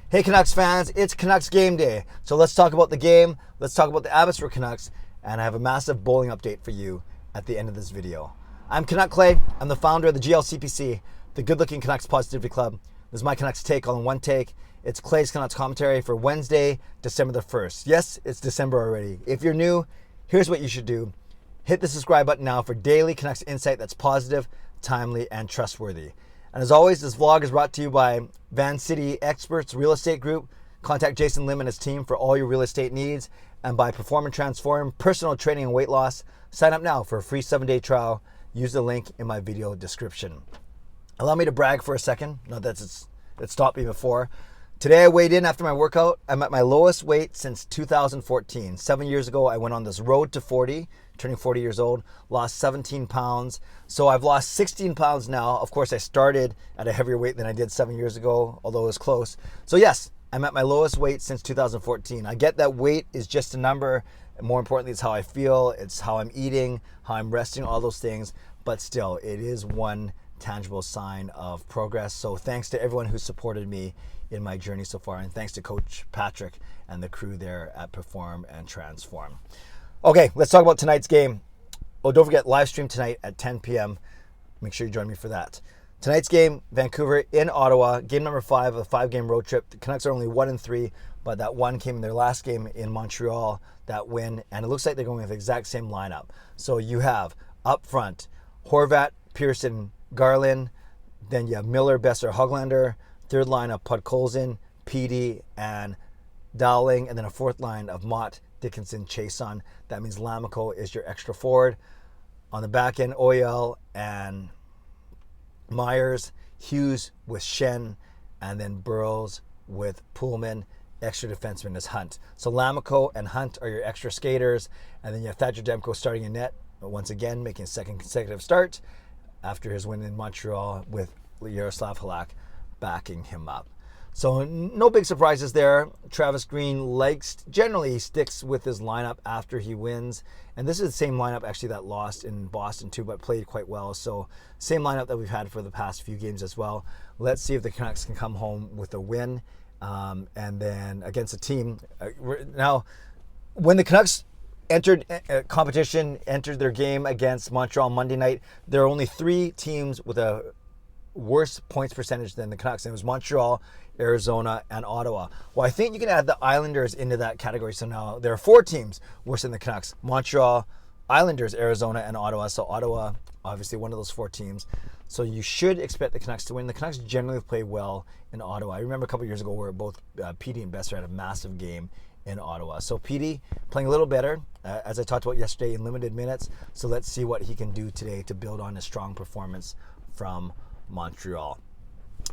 Hey Canucks fans, it's Canucks Game Day. So let's talk about the game, let's talk about the Abbotsford Canucks, and I have a massive bowling update for you at the end of this video. I'm Canuck Clay, I'm the founder of the GLCPC, the Good Looking Canucks Positivity Club. This is my Canucks take all in one take. It's Clay's Canucks commentary for Wednesday, December the 1st. Yes, it's December already. If you're new, here's what you should do. Hit the subscribe button now for daily Canucks insight that's positive, timely, and trustworthy. And as always, this vlog is brought to you by Van City Experts Real Estate Group. Contact Jason Lim and his team for all your real estate needs. And by Perform and Transform Personal Training and Weight Loss. Sign up now for a free 7-day trial. Use the link in my video description. Allow me to brag for a second. Not that it stopped me before. Today I weighed in after my workout. I'm at my lowest weight since 2014. 7 years ago, I went on this road to 40, turning 40 years old, lost 17 pounds. So I've lost 16 pounds now. Of course, I started at a heavier weight than I did 7 years ago, although it was close. So yes, I'm at my lowest weight since 2014. I get that weight is just a number. More importantly, it's how I feel. It's how I'm eating, how I'm resting, all those things. But still, it is one tangible sign of progress. So thanks to everyone who supported me in my journey so far, and thanks to Coach Patrick and the crew there at Perform and Transform. Okay, let's talk about tonight's game. Oh, don't forget, live stream tonight at 10 p.m. Make sure you join me for that. Tonight's game, Vancouver in Ottawa, game number 5 of a 5-game road trip. The Canucks are only 1-3, but that one came in their last game in Montreal, that win, and it looks like they're going with the exact same lineup. So you have up front Horvat, Pearson, Garland, then you have Miller, Besser, Hoglander, third line of Podkolzin, Petey, and Dowling, and then a fourth line of Mott, Dickinson, Chason. That means Lamico is your extra forward. On the back end, Oyel and Myers, Hughes with Shen, and then Burrows with Pullman. Extra defenseman is Hunt. So Lamico and Hunt are your extra skaters, and then you have Thatcher Demko starting in net, once again making a second consecutive start after his win in Montreal with Yaroslav Halak backing him up. So no big surprises there. Travis Green generally sticks with his lineup after he wins. And this is the same lineup actually that lost in Boston too, but played quite well. So same lineup that we've had for the past few games as well. Let's see if the Canucks can come home with a win. And then against a team. Now, when the Canucks entered their game against Montreal Monday night, there are only 3 teams with a worse points percentage than the Canucks. And it was Montreal, Arizona, and Ottawa. Well, I think you can add the Islanders into that category. So now there are 4 teams worse than the Canucks: Montreal, Islanders, Arizona, and Ottawa. So Ottawa, obviously one of those 4 teams. So you should expect the Canucks to win. The Canucks generally play well in Ottawa. I remember a couple years ago where both Petey and Besser had a massive game in Ottawa. So Petey playing a little better, as I talked about yesterday, in limited minutes. So let's see what he can do today to build on his strong performance from Montreal.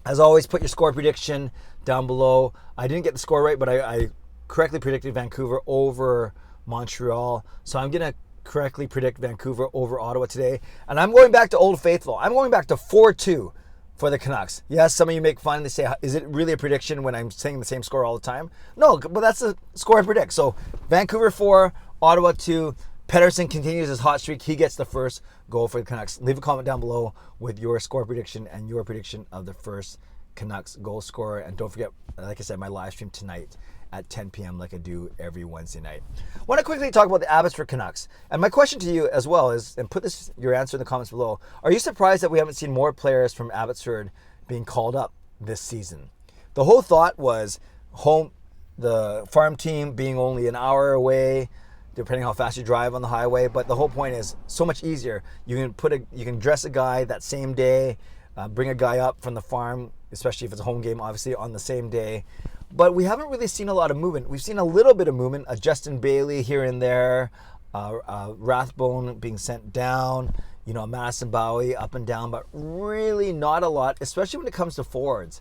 As always, put your score prediction down below. I didn't get the score right, but I correctly predicted Vancouver over Montreal. So I'm going to correctly predict Vancouver over Ottawa today. And I'm going back to Old Faithful. I'm going back to 4-2 for the Canucks. Yes, some of you make fun and they say, is it really a prediction when I'm saying the same score all the time? No, but that's the score I predict. So Vancouver 4, Ottawa 2. Pettersson continues his hot streak. He gets the first goal for the Canucks. Leave a comment down below with your score prediction and your prediction of the first Canucks goal scorer. And don't forget, like I said, my live stream tonight at 10 p.m. like I do every Wednesday night. I want to quickly talk about the Abbotsford Canucks. And my question to you as well is, and put your answer in the comments below, are you surprised that we haven't seen more players from Abbotsford being called up this season? The whole thought was the farm team being only an hour away, depending how fast you drive on the highway. But the whole point is so much easier. You can dress a guy that same day, bring a guy up from the farm, especially if it's a home game, obviously, on the same day. But we haven't really seen a lot of movement. We've seen a little bit of movement, a Justin Bailey here and there, Rathbone being sent down, Madison Bowie up and down, but really not a lot, especially when it comes to forwards.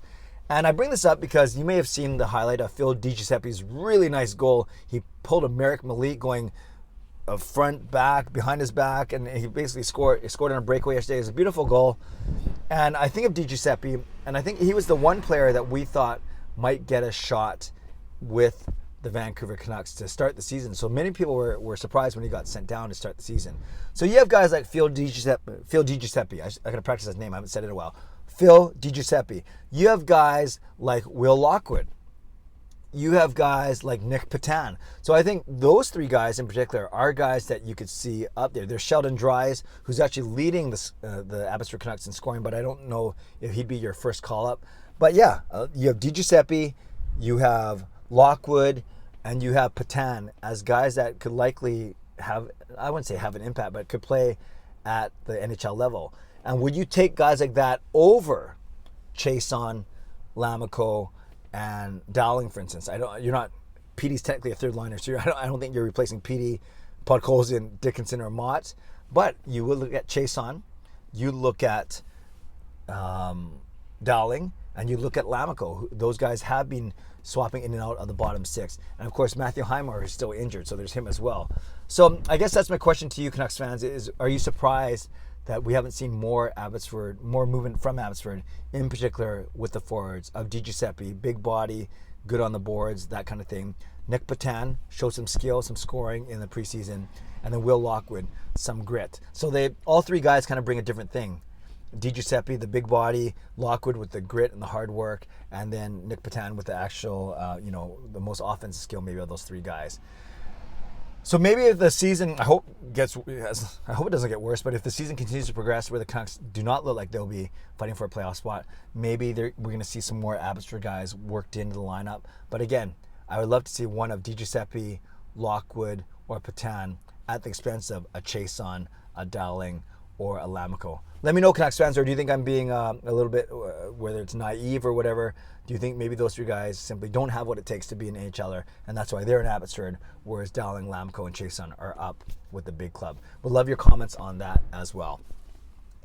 And I bring this up because you may have seen the highlight of Phil Giuseppe's really nice goal. He pulled a Merrick Malik going front, back, behind his back, and he basically scored on a breakaway yesterday. It was a beautiful goal. And I think of Giuseppe, and I think he was the one player that we thought might get a shot with the Vancouver Canucks to start the season. So many people were surprised when he got sent down to start the season. So you have guys like Phil Giuseppe. I got to practice his name. I haven't said it in a while. Phil Giuseppe. You have guys like Will Lockwood. you have guys like Nick Patan. So I think those three guys in particular are guys that you could see up there. There's Sheldon Dries, who's actually leading the Abbotsford Canucks in scoring, but I don't know if he'd be your first call-up. But yeah, you have Giuseppe, you have Lockwood, and you have Patan as guys that could likely have, I wouldn't say have an impact, but could play at the NHL level. And would you take guys like that over Chason, Lamico, and Dowling, for instance? You're not, Petey's technically a third liner, so I don't think you're replacing Petey, Podkolzin, Dickinson, or Mott. But you would look at Chason, you look at Dowling, and you look at Lamico. Those guys have been swapping in and out of the bottom six. And of course, Matthew Highmore is still injured, so there's him as well. So I guess that's my question to you, Canucks fans, is are you surprised that we haven't seen more movement from Abbotsford, in particular with the forwards of Giuseppe, big body, good on the boards, that kind of thing. Nick Patan showed some skill, some scoring in the preseason, and then Will Lockwood, some grit. So all three guys kind of bring a different thing. Giuseppe, the big body, Lockwood with the grit and the hard work, and then Nick Patan with the actual, the most offensive skill maybe of those three guys. So maybe if the season, I hope it doesn't get worse, but if the season continues to progress where the Canucks do not look like they'll be fighting for a playoff spot, maybe we're going to see some more Abbotsford guys worked into the lineup. But again, I would love to see one of Giuseppe, Lockwood, or Patan at the expense of a Chason, a Dowling, or a Lamico. Let me know, Canucks fans, or do you think I'm being a little bit, whether it's naive or whatever, do you think maybe those three guys simply don't have what it takes to be an AHLer, and that's why they're in Abbotsford, whereas Dowling, Lamico, and Chason are up with the big club? Would love your comments on that as well.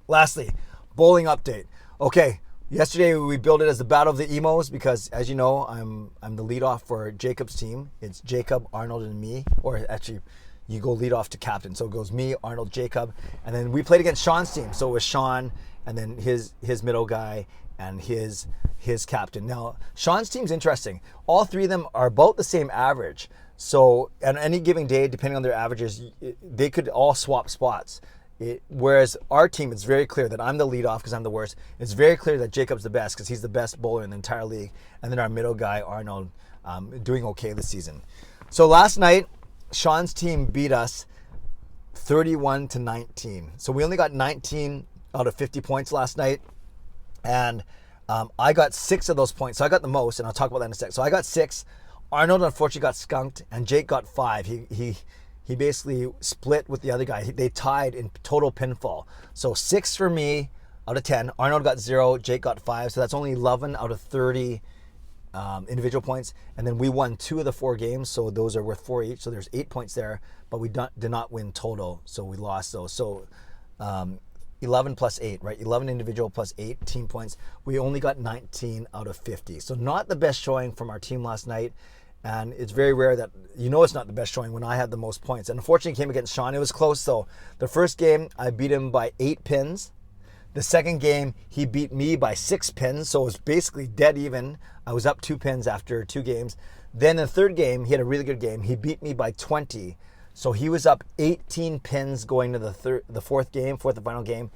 Lastly, bowling update. Okay, yesterday we billed it as the Battle of the Emos because, as you know, I'm the leadoff for Jacob's team. It's Jacob, Arnold, and me, or actually, you go lead off to captain. So it goes me, Arnold, Jacob, and then we played against Sean's team. So it was Sean, and then his middle guy, and his captain. Now, Sean's team's interesting. All three of them are about the same average. So on any given day, depending on their averages, they could all swap spots. Whereas our team, it's very clear that I'm the leadoff because I'm the worst. It's very clear that Jacob's the best because he's the best bowler in the entire league. And then our middle guy, Arnold, doing okay this season. So last night, Sean's team beat us 31-19. So we only got 19 out of 50 points last night. And I got 6 of those points. So I got the most, and I'll talk about that in a sec. So I got 6. Arnold, unfortunately, got skunked, and Jake got 5. He basically split with the other guy. They tied in total pinfall. So 6 for me out of 10. Arnold got 0. Jake got 5. So that's only 11 out of 30 individual points. And then we won 2 of the 4 games. So those are worth 4 each. So there's 8 points there. But we did not win total. So we lost those. So 11 plus 8, right? 11 individual plus 8 team points. We only got 19 out of 50. So not the best showing from our team last night. And it's very rare that, it's not the best showing when I had the most points. And unfortunately, it came against Sean. It was close, though. The first game, I beat him by 8 pins. The second game, he beat me by 6 pins. So it was basically dead even. I was up 2 pins after 2 games. Then the third game, he had a really good game. He beat me by 20. So he was up 18 pins going to the fourth and final game.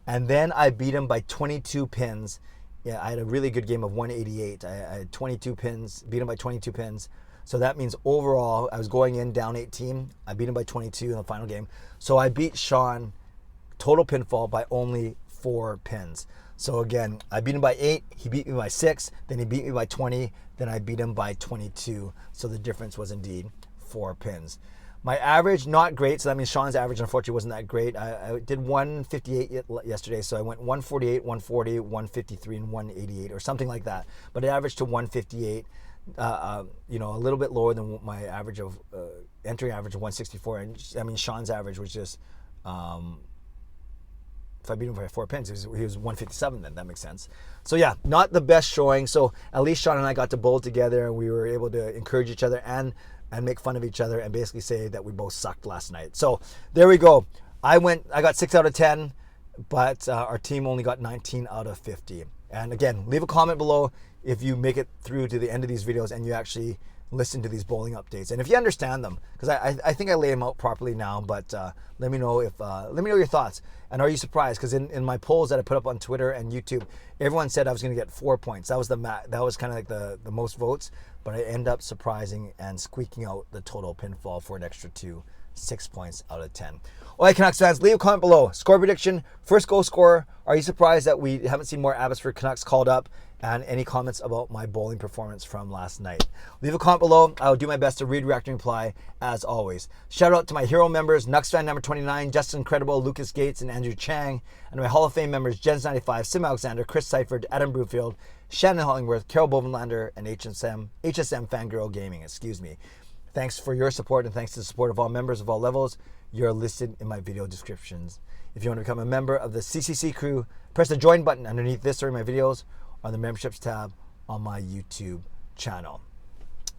And then I beat him by 22 pins. Yeah, I had a really good game of 188. I had 22 pins, beat him by 22 pins. So that means overall, I was going in down 18. I beat him by 22 in the final game. So I beat Sean total pinfall by only 4 pins. So again, I beat him by 8. He beat me by 6. Then he beat me by 20. Then I beat him by 22. So the difference was indeed 4 pins. My average, not great. So that means Sean's average, unfortunately, wasn't that great. I did 158 yesterday. So I went 148, 140, 153, and 188 or something like that. But it averaged to 158, a little bit lower than my average of entry average of 164. And I mean, Sean's average was just, if I beat him by 4 pins, he was 157 then. That makes sense. So yeah, not the best showing. So at least Sean and I got to bowl together and we were able to encourage each other and make fun of each other and basically say that we both sucked last night. So there we go. I got 6 out of 10, but our team only got 19 out of 50. And again, leave a comment below if you make it through to the end of these videos and you actually listen to these bowling updates, and if you understand them, because I think I lay them out properly now. But let me know your thoughts. And are you surprised? Because in my polls that I put up on Twitter and YouTube, everyone said I was going to get 4 points. That was that was kind of like the most votes. But I end up surprising and squeaking out the total pinfall for an extra 6 points out of 10. All right, Canucks fans, leave a comment below. Score prediction, first goal scorer. Are you surprised that we haven't seen more Abbotsford Canucks called up? And any comments about my bowling performance from last night. Leave a comment below. I'll do my best to read, react, and reply as always. Shout out to my hero members, nucksfan number 29, Justin Incredible, Lucas Gates, and Andrew Chang. And my Hall of Fame members, Jens95, Sim Alexander, Chris Seifert, Adam Brewfield, Shannon Hollingworth, Carol Bovenlander, and HSM Fangirl Gaming, Thanks for your support, and thanks to the support of all members of all levels. You're listed in my video descriptions. If you want to become a member of the CCC Crew, press the join button underneath this or in my videos, on the memberships tab on my YouTube channel.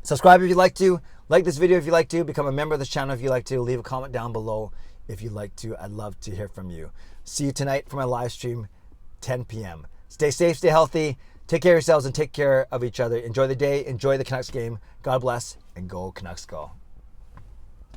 Subscribe if you'd like to, like this video if you'd like to, become a member of this channel if you'd like to, leave a comment down below if you'd like to. I'd love to hear from you. See you tonight for my live stream, 10 p.m. Stay safe, stay healthy, take care of yourselves and take care of each other. Enjoy the day, enjoy the Canucks game. God bless, and go Canucks go.